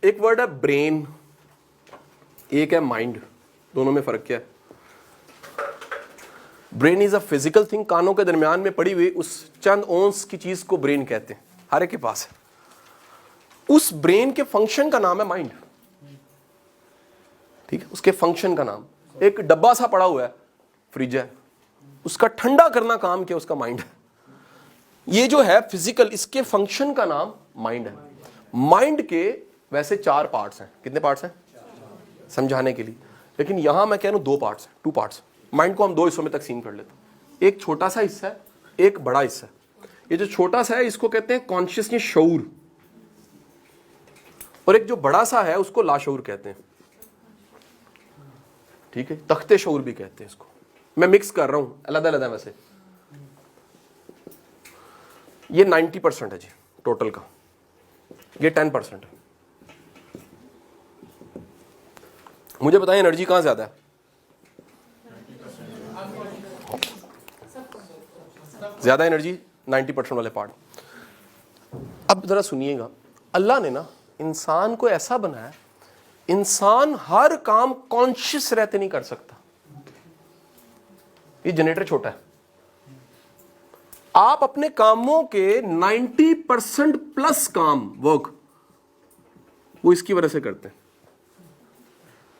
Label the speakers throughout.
Speaker 1: ایک ورڈ ہے برین, ایک ہے مائنڈ, دونوں میں فرق کیا ہے؟ Brain is a physical thing, کانوں کے درمیان میں پڑی ہوئی اس چند اونس کی چیز کو برین کہتے ہیں, ہر ایک کے پاس ہے. اس برین کے فنکشن کا نام ہے مائنڈ. ٹھیک ہے, اس کے فنکشن کا نام, ایک ڈبہ سا پڑا ہوا ہے, فریج ہے, اس کا ٹھنڈا کرنا کام کیا, اس کا مائنڈ ہے. یہ جو ہے فزیکل, اس کے فنکشن کا نام مائنڈ ہے. مائنڈ کے ویسے 4 پارٹس ہیں. کتنے پارٹس ہیں سمجھانے کے لیے, لیکن یہاں میں کہہ رہا ہوں 2 پارٹس, 2 پارٹس. مائنڈ کو ہم 2 حصوں میں تقسیم کر لیتے ہیں, ایک چھوٹا سا حصہ ہے, ایک بڑا حصہ ہے. یہ جو چھوٹا سا ہے اس کو کہتے ہیں کانشیسنس, شعور, اور ایک جو بڑا سا ہے اس کو لاشعور کہتے ہیں. ٹھیک ہے, تختے شعور بھی کہتے ہیں اس کو. میں مکس کر رہا ہوں, علیحدہ علیحدہ. ویسے یہ 90% ہے جی ٹوٹل کا, یہ 10% ہے. مجھے بتائیں انرجی کہاں زیادہ ہے؟ زیادہ انرجی 90% والے پارٹ. اب ذرا سنیے گا, اللہ نے نا انسان کو ایسا بنایا, انسان ہر کام کانشیس رہتے نہیں کر سکتا. یہ جنریٹر چھوٹا ہے, آپ اپنے کاموں کے 90% پلس کام ورک وہ اس کی وجہ سے کرتے ہیں.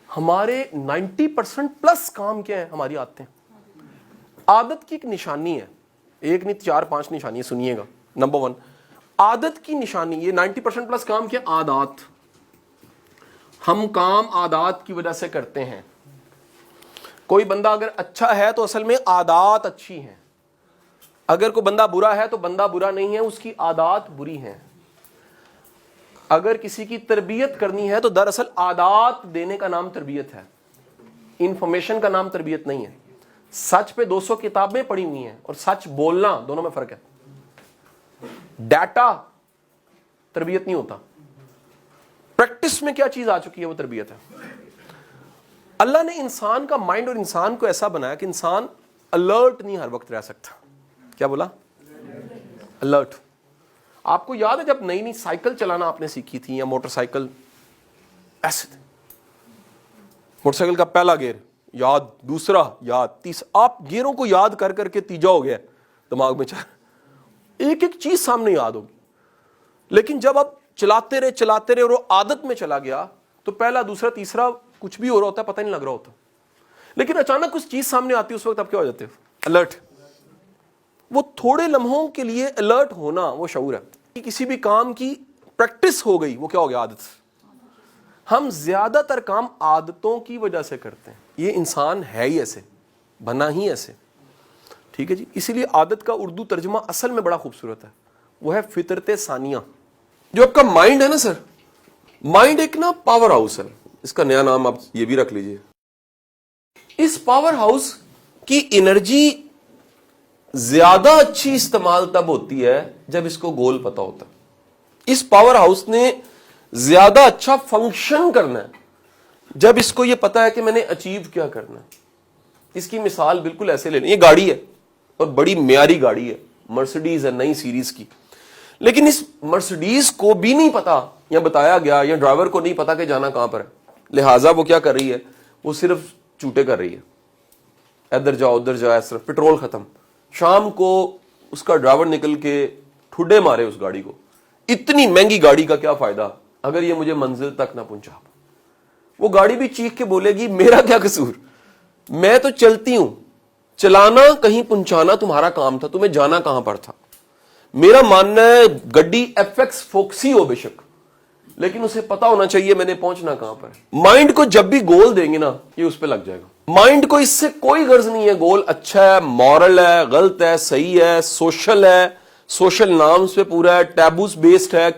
Speaker 1: ہمارے 90% پلس کام کیا ہے؟ ہماری عادتیں. عادت کی ایک نشانی ہے, ایک نہیں 4-5 نشانی ہے, سنیے گا. نمبر 1, عادت کی نشانی, یہ 90% پلس کام کیا؟ عادات. ہم کام عادات کی وجہ سے کرتے ہیں. کوئی بندہ اگر اچھا ہے تو اصل میں عادات اچھی ہیں. اگر کوئی بندہ برا ہے تو بندہ برا نہیں ہے, اس کی عادات بری ہیں. اگر کسی کی تربیت کرنی ہے تو دراصل عادات دینے کا نام تربیت ہے, انفارمیشن کا نام تربیت نہیں ہے. سچ پہ 200 کتابیں پڑھی ہوئی ہیں اور سچ بولنا, دونوں میں فرق ہے. ڈیٹا تربیت نہیں ہوتا, پریکٹس میں کیا چیز آ چکی ہے وہ تربیت ہے. اللہ نے انسان کا مائنڈ اور انسان کو ایسا بنایا کہ انسان الرٹ نہیں ہر وقت رہ سکتا. کیا بولا؟ الرٹ. آپ کو یاد ہے جب نئی نئی سائیکل چلانا آپ نے سیکھی تھی, یا موٹر سائیکل, ایسے موٹر سائیکل کا پہلا گیئر یاد, دوسرا یاد, تیسرا, آپ گیئروں کو یاد کر کر کے تیجا ہو گیا دماغ میں, ایک ایک چیز سامنے یاد ہوگی. لیکن جب آپ چلاتے رہے اور وہ عادت میں چلا گیا تو پہلا, دوسرا, تیسرا کچھ بھی ہو رہا ہوتا ہے, پتہ نہیں لگ رہا ہوتا. لیکن اچانک کچھ چیز سامنے آتی ہے, اس وقت آپ کیا ہو جاتے ہو؟ الرٹ. وہ تھوڑے لمحوں کے لیے الرٹ ہونا وہ شعور ہے. کسی بھی کام کی پریکٹس ہو گئی, وہ کیا ہو گیا؟ عادت. ہم زیادہ تر کام عادتوں کی وجہ سے کرتے ہیں. یہ انسان ہے ہی ایسے, بنا ہی ایسے. ٹھیک ہے جی. اسی لیے عادت کا اردو ترجمہ اصل میں بڑا خوبصورت ہے, وہ ہے فطرت ثانیہ. جو آپ کا مائنڈ ہے نا سر, مائنڈ ایک نا پاور ہاؤس ہے, اس کا نیا نام آپ یہ بھی رکھ لیجئے. اس پاور ہاؤس کی انرجی زیادہ اچھی استعمال تب ہوتی ہے جب اس کو گول پتا ہوتا ہے. اس پاور ہاؤس نے زیادہ اچھا فنکشن کرنا ہے جب اس کو یہ پتا ہے کہ میں نے اچیو کیا کرنا ہے. اس کی مثال بالکل ایسے لے لیں, یہ گاڑی ہے اور بڑی معیاری گاڑی ہے, مرسیڈیز ہے نئی سیریز کی. لیکن اس مرسیڈیز کو بھی نہیں پتا, یا بتایا گیا, یا ڈرائیور کو نہیں پتا کہ جانا کہاں پر ہے, لہٰذا وہ کیا کر رہی ہے؟ وہ صرف چوٹے کر رہی ہے, ادھر جاؤ ادھر جاؤ, اس طرح پیٹرول ختم. شام کو اس کا ڈرائیور نکل کے ٹھڈے مارے اس گاڑی کو. اتنی مہنگی گاڑی کا کیا فائدہ اگر یہ مجھے منزل تک نہ پہنچا. وہ گاڑی بھی چیخ کے بولے گی میرا کیا قصور, میں تو چلتی ہوں, چلانا کہیں پہنچانا تمہارا کام تھا, تمہیں جانا کہاں پر تھا. میرا ماننا ہے گڈی FX فوکسی ہو بے شک, لیکن اسے پتا ہونا چاہیے میں نے پہنچنا کہاں پر ہے. مائنڈ کو جب بھی گول دیں گے نا, یہ اس پہ لگ جائے گا. مائنڈ کو اس سے کوئی غرض نہیں ہے گول اچھا ہے, مورل ہے, غلط ہے, صحیح ہے, سوشل ہے, سوشل نارمز پہ پورا ہے, ٹیبوز بیسڈ ہے,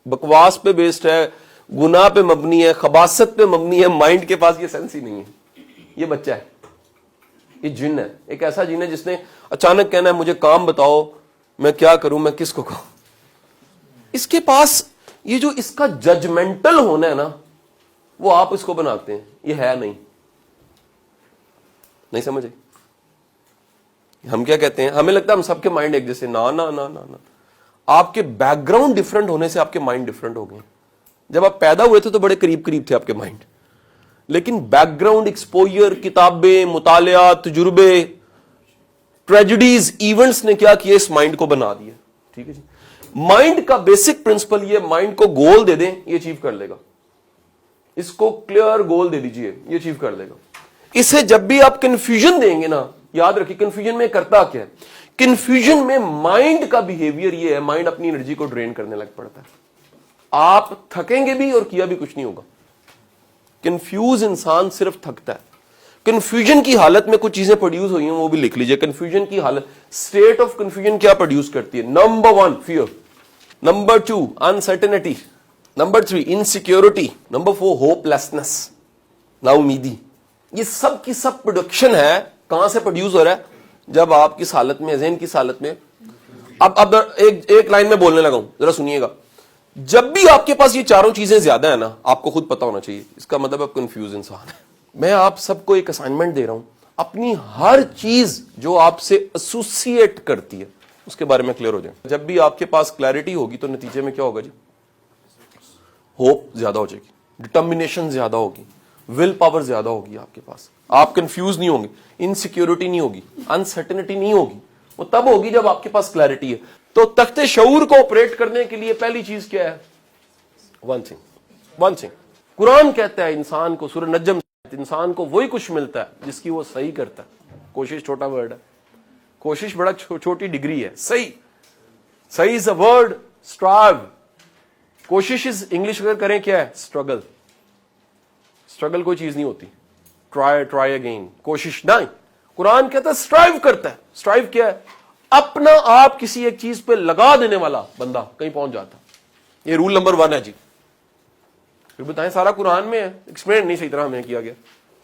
Speaker 1: بکواس پہ بیسڈ ہے, گناہ پہ مبنی ہے, خباثت پہ مبنی ہے. مائنڈ کے پاس یہ سینس ہی نہیں ہے. یہ بچہ ہے, یہ جن ہے, ایک ایسا جن ہے جس نے اچانک کہنا ہے مجھے کام بتاؤ, میں کیا کروں, میں کس کو کہوں. اس کے پاس یہ جو اس کا ججمنٹل ہونا ہے نا, وہ آپ اس کو بناتے ہیں, یہ ہے نہیں سمجھے. ہم کیا کہتے ہیں, ہمیں لگتا ہے ہم سب کے مائنڈ ایک جیسے. نا نا نا نا نا, آپ کے بیک گراؤنڈ ڈفرنٹ ہونے سے آپ کے مائنڈ ڈفرنٹ ہو گئے. جب آپ پیدا ہوئے تھے تو بڑے قریب قریب تھے آپ کے مائنڈ, لیکن بیک گراؤنڈ, ایکسپوجر, کتابیں, مطالعہ, تجربے, ٹریجڈیز, ایونٹس نے کیا کیا, اس مائنڈ کو بنا دیا. ٹھیک ہے جی. مائنڈ کا بیسک پرنسپل یہ, مائنڈ کو گول دے دیں یہ اچیو کر لے گا. اس کو کلیئر گول دے دیجئے یہ اچیو کر لے گا. اسے جب بھی آپ کنفیوژن دیں گے نا, یاد رکھیے کنفیوژن میں کرتا کیا ہے, کنفیوژن میں مائنڈ کا بیہیویئر یہ ہے, مائنڈ اپنی انرجی کو ڈرین کرنے لگ پڑتا ہے. آپ تھکیں گے بھی اور کیا بھی کچھ نہیں ہوگا. کنفیوز انسان صرف تھکتا ہے. کنفیوژن کی حالت میں کچھ چیزیں پروڈیوس ہوئی ہیں, وہ بھی لکھ لیجئے. کنفیوژن کی حالت, اسٹیٹ آف کنفیوژن کیا پروڈیوس کرتی ہے؟ Number 1 fear, number 2 uncertainty, number 3 insecurity, number 4 hopelessness, نا امیدی. یہ سب کی سب پروڈکشن ہے. کہاں سے پروڈیوس ہو رہا ہے؟ جب آپ کس حالت میں, ذہن کس حالت میں. اب ایک لائن میں بولنے لگا ہوں, ذرا سنیے گا. جب بھی آپ کے پاس یہ چاروں چیزیں زیادہ ہیں نا, آپ کو خود پتا ہونا چاہیے, اس کا مطلب آپ کنفیوز انسان ہے. میں آپ سب کو ایک اسائنمنٹ دے رہا ہوں, اپنی ہر چیز جو آپ سے ایسوسیٹ کرتی ہے اس کے بارے میں کلیئر ہو جائیں. جب بھی آپ کے پاس کلیئرٹی ہوگی تو نتیجے میں کیا ہوگا جی؟ ہوپ زیادہ ہو جائے گی, ڈٹرمنیشن زیادہ ہوگی, ول پاور زیادہ ہوگی آپ کے پاس. آپ کنفیوز نہیں ہوں گے, انسیکیورٹی نہیں ہوگی, انسرٹنٹی نہیں ہوگی. وہ تب ہوگی جب آپ کے پاس کلیئرٹی ہے. تو تخت شعور کو آپریٹ کرنے کے لیے پہلی چیز کیا ہے؟ One thing. قرآن کہتا ہے انسان کو, سورہ نجم, انسان کو وہی کچھ ملتا ہے جس کی وہ صحیح کرتا ہے. کوشش چھوٹا ورڈ ہے, کوشش بڑا چھوٹی ڈگری ہے. صحیح از اے ورڈ. اسٹرائیو, کوشش از انگلش اگر کریں کیا ہے؟ اسٹرگل. اسٹرگل کوئی چیز نہیں ہوتی. ٹرائی اگین, کوشش نہیں. قرآن کہتا ہے اسٹرائیو کرتا ہے. اسٹرائیو کیا ہے؟ اپنا آپ کسی ایک چیز پہ لگا دینے والا بندہ کہیں پہنچ جاتا. یہ رول نمبر 1 ہے جی. پھر بتائیں سارا قرآن میں ہے, ایکسپلین نہیں صحیح طرح ہمیں کیا گیا.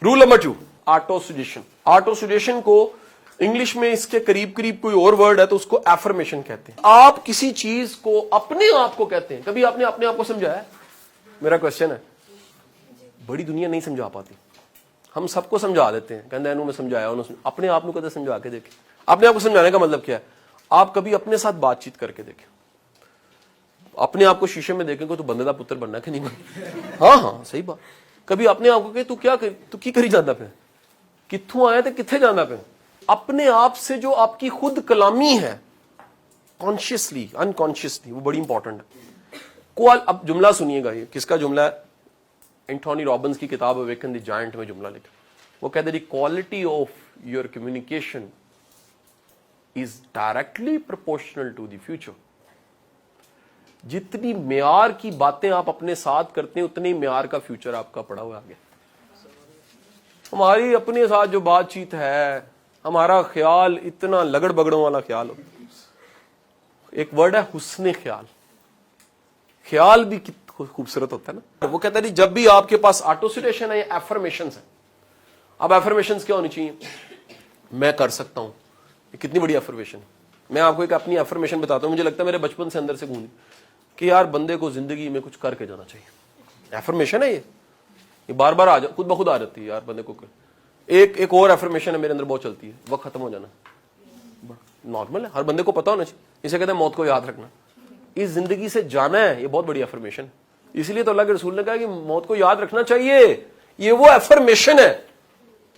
Speaker 1: Roll number 2 auto suggestion. Auto suggestion کو انگلش میں اس کے قریب کوئی اور ورڈ ہے تو اس کو ایفرمیشن کہتے ہیں. آپ کسی چیز کو اپنے آپ کو کہتے ہیں. کبھی آپ نے اپنے آپ کو سمجھایا؟ میرا کوشچن ہے. بڑی دنیا نہیں سمجھا پاتی. ہم سب کو سمجھا دیتے ہیں, کہتے ہیں میں سمجھایا, اپنے آپ کو کہتے سمجھا کے دیکھیں. اپنے آپ کو سمجھانے کا مطلب کیا ہے؟ آپ کبھی اپنے ساتھ بات چیت کر کے دیکھیں. اپنے آپ کو شیشے میں دیکھیں کہ تو بندے دا پتر بننا کہ نہیں بننا. ہاں صحیح بات. کبھی اپنے آپ کو کہ تو کی کری جانا پہ, کتھوں آیا تو کتھے جانا پہ. اپنے آپ سے جو آپ کی خود کلامی ہے, کانشیسلی انکانشیسلی, وہ بڑی امپورٹنٹ ہے. اب جملہ سنیے گا, یہ کس کا جملہ ہے؟ اینٹھونی رابنس کی کتاب اویکن دی جائنٹ میں جملہ لکھا. وہ کہتے ہیں quality of your communication is directly proportional to the future. جتنی معیار کی باتیں آپ اپنے ساتھ کرتے ہیں اتنی معیار کا فیوچر آپ کا پڑا ہوا آگے. ہماری اپنے ساتھ جو بات چیت ہے, ہمارا خیال اتنا لگڑ بگڑوں والا خیال ہو. ایک ورڈ ہے حسن خیال. خیال بھی خوبصورت ہوتا ہے نا. وہ کہتا ہے جب بھی آپ کے پاس آٹوسیٹیشن ہے یا ایفرمیشنز ہے. اب ایفرمیشنز کیا ہونی چاہیے؟ میں کر سکتا ہوں. یہ کتنی بڑی ایفرمیشن ہے. میں آپ کو ایک اپنی ایفرمیشن بتاتا ہوں, مجھے لگتا ہے میرے بچپن سے اندر سے گونجی کہ یار بندے کو زندگی میں کچھ کر کے جانا چاہیے. ایفرمیشن ہے یہ بار بار خود بخود آ جاتی ہے یار بندے کو. ایک اور ایفرمیشن ہے میرے اندر بہت چلتی ہے, وقت ختم ہو جانا. نارمل ہے, ہر بندے کو پتا ہونا چاہیے. اسے کہتے ہیں موت کو یاد رکھنا. اس زندگی سے جانا ہے, یہ بہت بڑی ایفرمیشن ہے. اس لیے تو اللہ کے رسول نے کہا کہ موت کو یاد رکھنا چاہیے. یہ وہ ایفرمیشن ہے.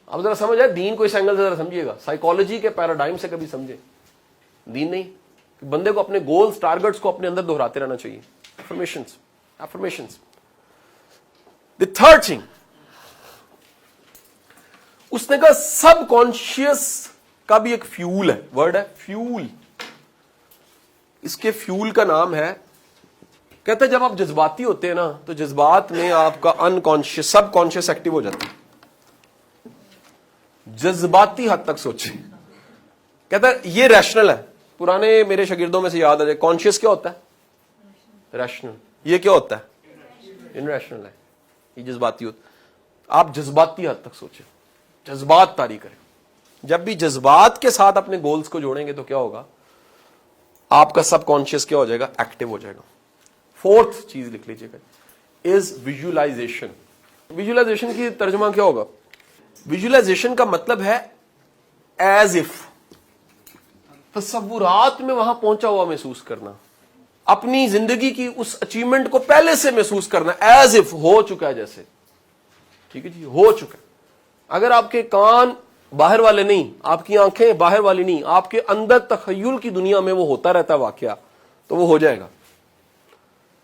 Speaker 1: اب ذرا سمجھ آئے دین کو اس اینگل سے ذرا سمجھیے گا, سائیکالوجی کے پیراڈائم سے کبھی سمجھے. دین نہیں, بندے کو اپنے گولز ٹارگٹس کو اپنے اندر دہراتے رہنا چاہیے. ایفرمیشنز. دی تھرڈ تھنگ, اس نے کہا سب کانشیس کا بھی ایک فیول ہے. ورڈ ہے فیول. اس کے فیول کا نام ہے, کہتے ہیں جب آپ جذباتی ہوتے ہیں نا تو جذبات میں آپ کا انکانشیس سب کانشیس ایکٹیو ہو جاتا ہے. جذباتی حد تک سوچیں. کہتا ہے یہ ریشنل ہے. پرانے میرے شاگردوں میں سے یاد آ جائے, کانشیس کیا ہوتا ہے؟ ریشنل. یہ کیا ہوتا ہے؟ ان ریشنل ہے. یہ جذباتی ہوتا ہے. آپ جذباتی حد تک سوچیں, جذبات طاری کریں. جب بھی جذبات کے ساتھ اپنے گولز کو جوڑیں گے تو کیا ہوگا؟ آپ کا سب کانشیس کیا ہو جائے گا؟ ایکٹیو ہو جائے گا. فورتھ چیز لکھ لیجیے گا, از ویژولائزیشن. ویژولائزیشن کی ترجمہ کیا ہوگا؟ ویژولائزیشن کا مطلب ہے ایز اف, تصورات میں وہاں پہنچا ہوا محسوس کرنا. اپنی زندگی کی اس اچیومنٹ کو پہلے سے محسوس کرنا ایز اف ہو چکا ہے جیسے. ٹھیک ہے جی, ہو چکا ہے. اگر آپ کے کان باہر والے نہیں, آپ کی آنکھیں باہر والی نہیں, آپ کے اندر تخیل کی دنیا میں وہ ہوتا رہتا ہے واقعہ, تو وہ ہو جائے گا.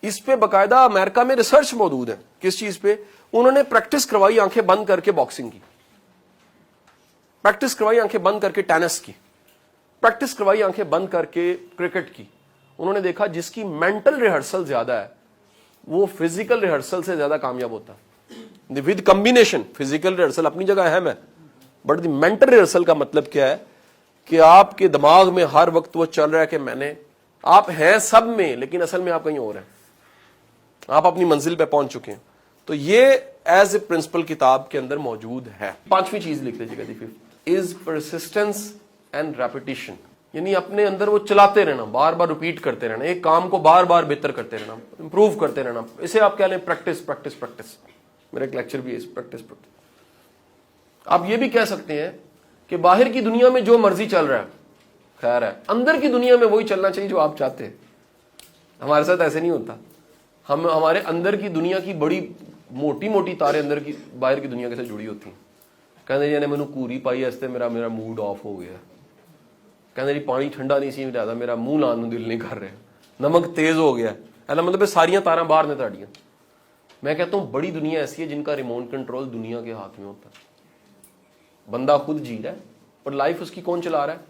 Speaker 1: اس پہ باقاعدہ امریکہ میں ریسرچ موجود ہے. کس چیز پہ؟ انہوں نے پریکٹس کروائی آنکھیں بند کر کے باکسنگ کی, پریکٹس کروائی آنکھیں بند کر کے ٹینس کی, پریکٹس کروائی آنکھیں بند کر کے کرکٹ کی. انہوں نے دیکھا جس کی مینٹل ریہرسل زیادہ ہے وہ فزیکل ریہرسل سے زیادہ کامیاب ہوتا ہے. ود کمبینیشن, فزیکل ریہرسل اپنی جگہ اہم ہے, بٹ دی مینٹل ریہرسل کا مطلب کیا ہے کہ آپ کے دماغ میں ہر وقت وہ چل رہا ہے کہ آپ ہیں سب میں, لیکن اصل میں آپ کہیں اور ہیں, آپ اپنی منزل پہ پہنچ چکے ہیں. تو یہ ایز اے پرنسپل کتاب کے اندر موجود ہے. 5ویں چیز لکھ لیجیے گا, از پرسسٹنس اینڈ ریپیٹیشن, یعنی اپنے اندر وہ چلاتے رہنا, بار بار ریپیٹ کرتے رہنا, ایک کام کو بار بار بہتر کرتے رہنا, امپروو کرتے رہنا. اسے آپ کہہ لیں پریکٹس پریکٹس پریکٹس. میرا ایک لیکچر بھی ہے پریکٹس پریکٹس. آپ یہ بھی کہہ سکتے ہیں کہ باہر کی دنیا میں جو مرضی چل رہا ہے خیر ہے, اندر کی دنیا میں وہی چلنا چاہیے جو آپ چاہتے ہیں. ہمارے ساتھ ایسے نہیں ہوتا. ہمارے اندر کی دنیا کی بڑی موٹی موٹی تاریں اندر کی باہر کی دنیا کے ساتھ جڑی ہوتی ہیں. کہتے جی نے مینوں کوری پائی اس میرا موڈ آف ہو گیا. کہتے جی پانی ٹھنڈا نہیں سی زیادہ, میرا منہ لانے دل نہیں کر رہا, نمک تیز ہو گیا. ایسا مطلب ساریاں تاراں باہر نے تاڑیاں. میں کہتا ہوں بڑی دنیا ایسی ہے جن کا ریموٹ کنٹرول دنیا کے ہاتھ میں ہوتا ہے. بندہ خود جی رہا ہے اور لائف اس کی کون چلا رہا ہے؟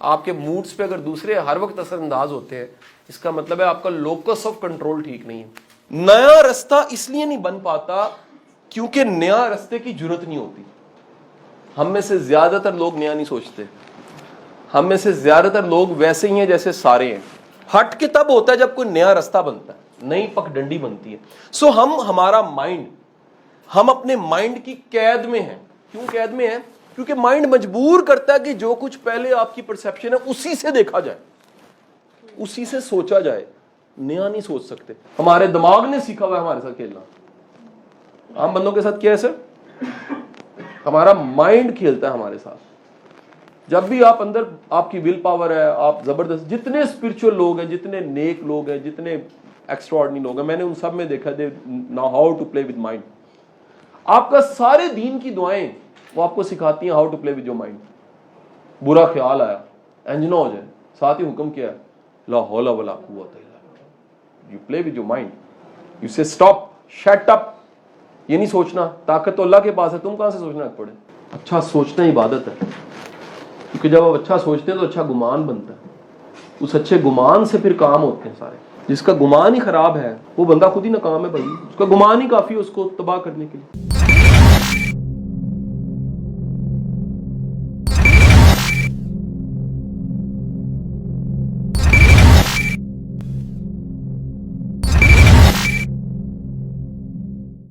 Speaker 1: آپ کے موڈز پہ اگر دوسرے ہر وقت اثر انداز ہوتے ہیں, اس کا مطلب ہے آپ کا لوکس آف کنٹرول ٹھیک نہیں ہے. نیا رستہ اس لیے نہیں بن پاتا کیونکہ نیا رستے کی جرت نہیں ہوتی. ہم میں سے زیادہ تر لوگ نیا نہیں سوچتے. ہم میں سے زیادہ تر لوگ ویسے ہی ہیں جیسے سارے ہیں. ہٹ کے تب ہوتا ہے جب کوئی نیا رستہ بنتا ہے, نئی پک ڈنڈی بنتی ہے. سو ہمارا مائنڈ, ہم اپنے مائنڈ کی قید میں ہیں. کیوں قید میں ہیں؟ کیونکہ مائنڈ مجبور کرتا ہے کہ جو کچھ پہلے آپ کی پرسیپشن ہے اسی سے دیکھا جائے, اسی سے سوچا جائے. نیا نہیں سوچ سکتے. ہمارے دماغ نے سیکھا ہوا ہے ہمارے ساتھ کھیلنا. عام بندوں کے ساتھ کیا ہے سر؟ ہمارا مائنڈ کھیلتا ہے ہمارے ساتھ. جب بھی آپ اندر آپ کی ول پاور ہے, آپ زبردست, جتنے اسپرچل لوگ ہیں, جتنے نیک لوگ ہیں, جتنے ایکسٹرا آرڈنری لوگ ہیں, میں نے ان سب میں دیکھا they know how to play with mind. آپ کا سارے دین کی دعائیں وہ آپ کو سکھاتی ہیں how to play with your mind. برا خیال آیا انجنا ہو جائے, ساتھ ہی حکم کیا ہے لا حول ولا قوت الا باللہ. You play with your mind, you سے اسٹاپ, شٹ اپ. یہ نہیں سوچنا, طاقت تو اللہ کے پاس ہے, تم کہاں سے سوچنا پڑے. اچھا سوچنا عبادت ہے, کیونکہ جب آپ اچھا سوچتے ہیں تو اچھا گمان بنتا ہے. اس اچھے گمان سے پھر کام ہوتے ہیں سارے. جس کا گمان ہی خراب ہے وہ بندہ خود ہی ناکام ہے بھائی. اس کا گمان ہی کافی ہے اس کو تباہ کرنے کے لیے.